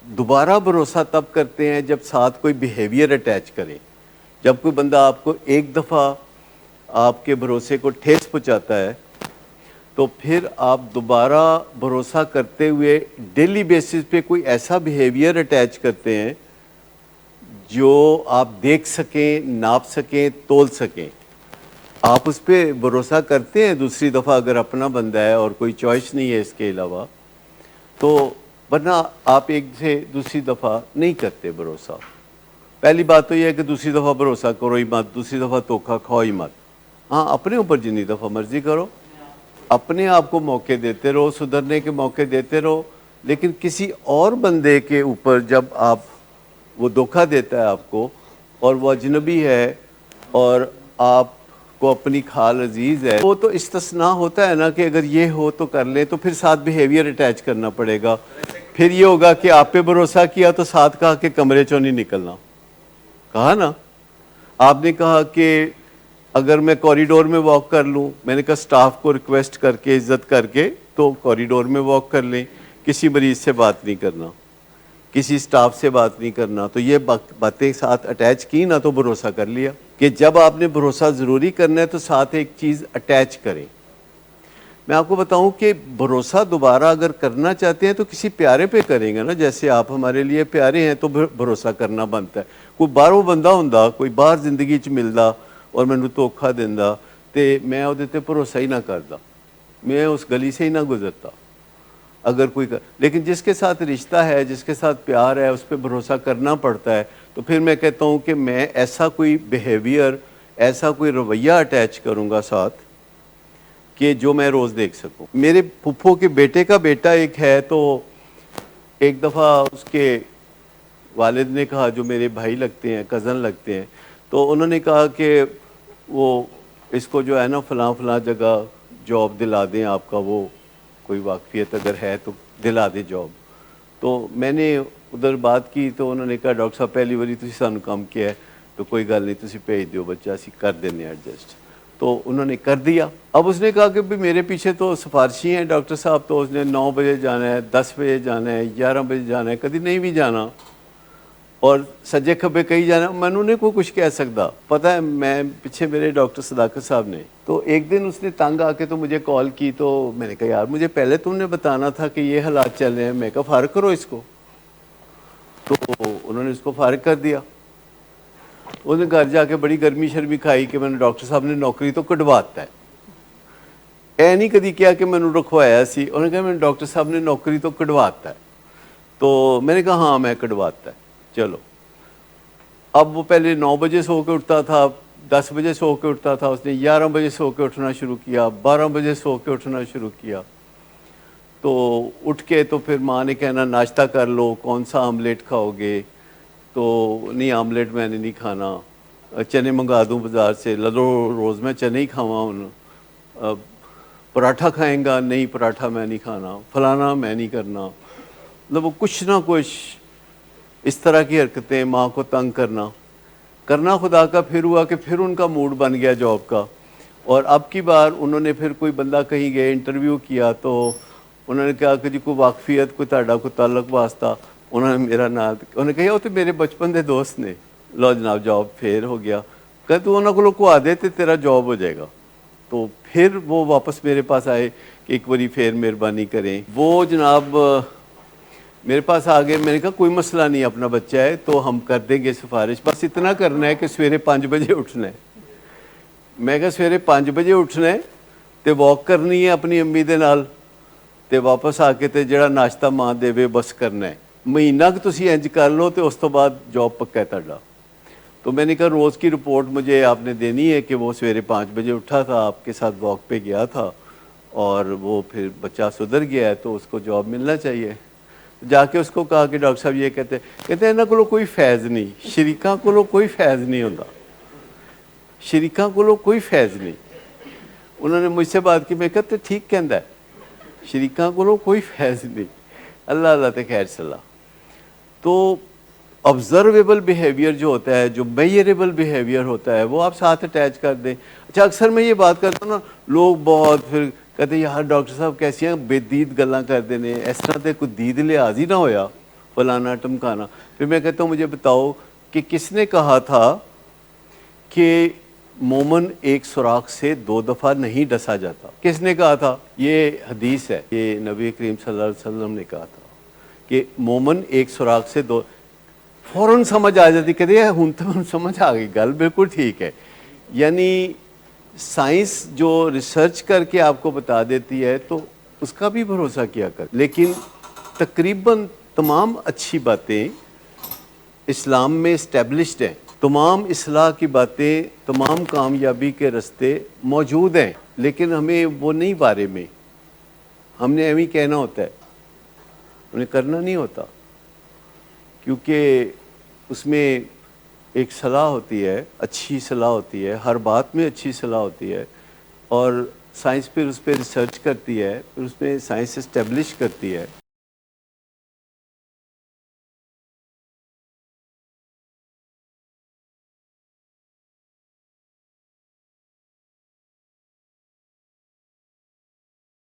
دوبارہ بھروسہ تب کرتے ہیں جب ساتھ کوئی بیہیویئر اٹیچ کریں. جب کوئی بندہ آپ کو ایک دفعہ آپ کے بھروسے کو ٹھیس پہنچاتا ہے تو پھر آپ دوبارہ بھروسہ کرتے ہوئے ڈیلی بیسس پہ کوئی ایسا بیہیویئر اٹیچ کرتے ہیں جو آپ دیکھ سکیں، ناپ سکیں، تول سکیں. آپ اس پہ بھروسہ کرتے ہیں دوسری دفعہ اگر اپنا بندہ ہے اور کوئی چوائس نہیں ہے اس کے علاوہ تو، ورنہ آپ ایک سے دوسری دفعہ نہیں کرتے بھروسہ. پہلی بات تو یہ ہے کہ دوسری دفعہ بھروسہ کرو ہی مت، دوسری دفعہ دھوکہ کھاؤ ہی مت. ہاں اپنے اوپر جتنی دفعہ مرضی کرو، اپنے آپ کو موقع دیتے رہو، سدھرنے کے موقع دیتے رہو، لیکن کسی اور بندے کے اوپر جب آپ وہ دھوکہ دیتا ہے آپ کو اور وہ اجنبی ہے اور آپ کو اپنی کھال عزیز ہے، وہ تو استثناء ہوتا ہے نا کہ اگر یہ ہو تو کر لیں، تو پھر ساتھ بیہیویئر اٹیچ کرنا پڑے گا. پھر یہ ہوگا کہ آپ پہ بھروسہ کیا تو ساتھ کہا کہ کمرے چوں نہیں نکلنا. کہا نا آپ نے، کہا کہ اگر میں کوریڈور میں واک کر لوں، میں نے کہا سٹاف کو ریکویسٹ کر کے عزت کر کے تو کوریڈور میں واک کر لیں، کسی مریض سے بات نہیں کرنا، کسی سٹاف سے بات نہیں کرنا. تو یہ باتیں ساتھ اٹیچ کی نا تو بھروسہ کر لیا. کہ جب آپ نے بھروسہ ضروری کرنا ہے تو ساتھ ایک چیز اٹیچ کریں. میں آپ کو بتاؤں کہ بھروسہ دوبارہ اگر کرنا چاہتے ہیں تو کسی پیارے پہ کریں گے نا. جیسے آپ ہمارے لیے پیارے ہیں تو بھروسہ کرنا بنتا ہے. کوئی باہروں بندہ ہوندا، کوئی باہر زندگی چ ملدا اور مینوں دھوکھا دیندا تے میں وہ تے بھروسہ ہی نہ کردا، میں اس گلی سے ہی نہ گزرتا. اگر کوئی لیکن جس کے ساتھ رشتہ ہے، جس کے ساتھ پیار ہے، اس پہ بھروسہ کرنا پڑتا ہے. تو پھر میں کہتا ہوں کہ میں ایسا کوئی بیہیویئر، ایسا کوئی رویہ اٹیچ کروں گا ساتھ کہ جو میں روز دیکھ سکوں. میرے پھپھو کے بیٹے کا بیٹا ایک ہے، تو ایک دفعہ اس کے والد نے کہا، جو میرے بھائی لگتے ہیں، کزن لگتے ہیں، تو انہوں نے کہا کہ وہ اس کو جو ہے نا فلاں فلاں جگہ جاب دلا دیں، آپ کا وہ کوئی واقفیت اگر ہے تو دلا دیں جاب. تو میں نے ادھر بات کی تو انہوں نے کہا ڈاکٹر صاحب پہلی باری تسی سانوں کم کیا ہے تو کوئی گل نہیں، تسی بھیج دیو بچہ، اسی کر دینے ایڈجسٹ. تو انہوں نے کر دیا. اب اس نے کہا کہ بھی میرے پیچھے تو سفارشی ہیں ڈاکٹر صاحب، تو اس نے 9 بجے جانا ہے، 10 بجے جانا ہے، 11 بجے جانا ہے، کدی نہیں بھی جانا، اور سجے کھبے کہیں جانا. میں نے کوئی کچھ کہہ سکتا، پتہ ہے میں پیچھے میرے ڈاکٹر صداقت صاحب نے. تو ایک دن اس نے تنگ آ کے تو مجھے کال کی، تو میں نے کہا یار مجھے پہلے تم نے بتانا تھا کہ یہ حالات چل رہے ہیں. میں کہا فارغ کرو اس کو. تو انہوں نے اس کو فارغ کر دیا. اس نے گھر جا کے بڑی گرمی شرمی کھائی کہ میں نے ڈاکٹر صاحب نے نوکری تو کٹواتا ہے. اے نہیں کدی کیا کہ میں نے رکھوایا سی. انہوں نے کہا میں نے ڈاکٹر صاحب نے نوکری تو کٹواتا ہے. تو میں نے کہا ہاں میں کٹواتا ہے. چلو اب وہ پہلے 9 بجے سو کے اٹھتا تھا، 10 بجے سو کے اٹھتا تھا، اس نے 11 بجے سو کے اٹھنا شروع کیا، 12 بجے سو کے اٹھنا شروع کیا. تو اٹھ کے تو پھر ماں نے کہنا ناشتہ کر لو، کون سا آملیٹ کھاؤ گے؟ تو نہیں آملیٹ میں نے نہیں کھانا، چنے منگا دوں بازار سے. لدو روز میں چنے ہی کھاواں ہوں. پراٹھا کھائیں گا؟ نہیں پراٹھا میں نہیں کھانا. فلانا میں نہیں کرنا. مطلب وہ کچھ نہ کچھ اس طرح کی حرکتیں، ماں کو تنگ کرنا خدا کا. پھر ہوا کہ پھر ان کا موڈ بن گیا جاب کا. اور اب کی بار انہوں نے پھر کوئی بندہ کہیں گئے انٹرویو کیا، تو انہوں نے کہا کہ جی کوئی واقفیت، کوئی تہاڈا کوئی تعلق واسطہ. انہوں نے میرا نام، انہوں نے کہا وہ تو میرے بچپن دے دوست نے. لو جناب جاب پھر ہو گیا. کہ تو انہوں کو کو آدھے تے تیرا جاب ہو جائے گا. تو پھر وہ واپس میرے پاس آئے کہ ایک باری پھر مہربانی کریں. وہ جناب میرے پاس آ گئے. میں نے کہا کوئی مسئلہ نہیں، اپنا بچہ ہے تو ہم کر دیں گے سفارش، بس اتنا کرنا ہے کہ سویرے 5 بجے اٹھنا ہے. میں کہا سویرے 5 بجے اٹھنا ہے تے واک کرنی ہے اپنی امی دے نال، تے واپس آ کے تے جڑا ناشتہ ماں دے بس کرنا ہے. مہینہ کہ تسی انج کر لو تے اس تو بعد جاب پکا ہے تہاڈا. تو میں نے کہا روز کی رپورٹ مجھے آپ نے دینی ہے کہ وہ سویرے 5 بجے اٹھا تھا، آپ کے ساتھ واک پہ گیا تھا اور وہ پھر بچہ سدھر گیا ہے تو اس کو جاب ملنا چاہیے. جا کے اس کو کہا کہ ڈاکٹر صاحب یہ کہتے ہیں انہاں کولوں کوئی فیض نہیں، شریکاں کولوں کوئی فیض نہیں ہوتا، شریکاں کولوں کوئی فیض نہیں. انہوں نے مجھ سے بات کی. میں کہتے ٹھیک کہندا ہے، شریکاں کولوں کوئی فیض نہیں. اللہ اللہ تے خیر صلاح. تو آبزرویبل بیہیویئر جو ہوتا ہے، جو میئریبل بیہیویئر ہوتا ہے، وہ آپ ساتھ اٹیچ کر دیں. اچھا اکثر میں یہ بات کرتا ہوں نا، لوگ بہت پھر کہتے ہیں یار ڈاکٹر صاحب کیسی ہیں بے دید گلاں کر دینے، اس طرح تے کوئی دید لحاظ ہی نہ ہویا. فلانا ٹمکانا. پھر میں کہتا ہوں مجھے بتاؤ کہ کس نے کہا تھا کہ مومن ایک سوراخ سے 2 دفعہ نہیں ڈسا جاتا؟ کس نے کہا تھا؟ یہ حدیث ہے، یہ نبی کریم صلی اللہ علیہ وسلم نے کہا تھا کہ مومن ایک سوراخ سے 2. فوراً سمجھ آ جاتی، کہتے ہیں ہن تو سمجھ آ گئی، گل بالکل ٹھیک ہے. یعنی سائنس جو ریسرچ کر کے آپ کو بتا دیتی ہے تو اس کا بھی بھروسہ کیا کر. لیکن تقریباً تمام اچھی باتیں اسلام میں اسٹیبلشڈ ہیں، تمام اصلاح کی باتیں، تمام کامیابی کے راستے موجود ہیں، لیکن ہمیں وہ نہیں بارے میں، ہم نے ایویں کہنا ہوتا ہے، انہیں کرنا نہیں ہوتا، کیونکہ اس میں ایک صلاح ہوتی ہے، اچھی صلاح ہوتی ہے، ہر بات میں اچھی صلاح ہوتی ہے، اور سائنس پھر اس پہ ریسرچ کرتی ہے، پھر اس میں سائنس اسٹیبلش کرتی ہے.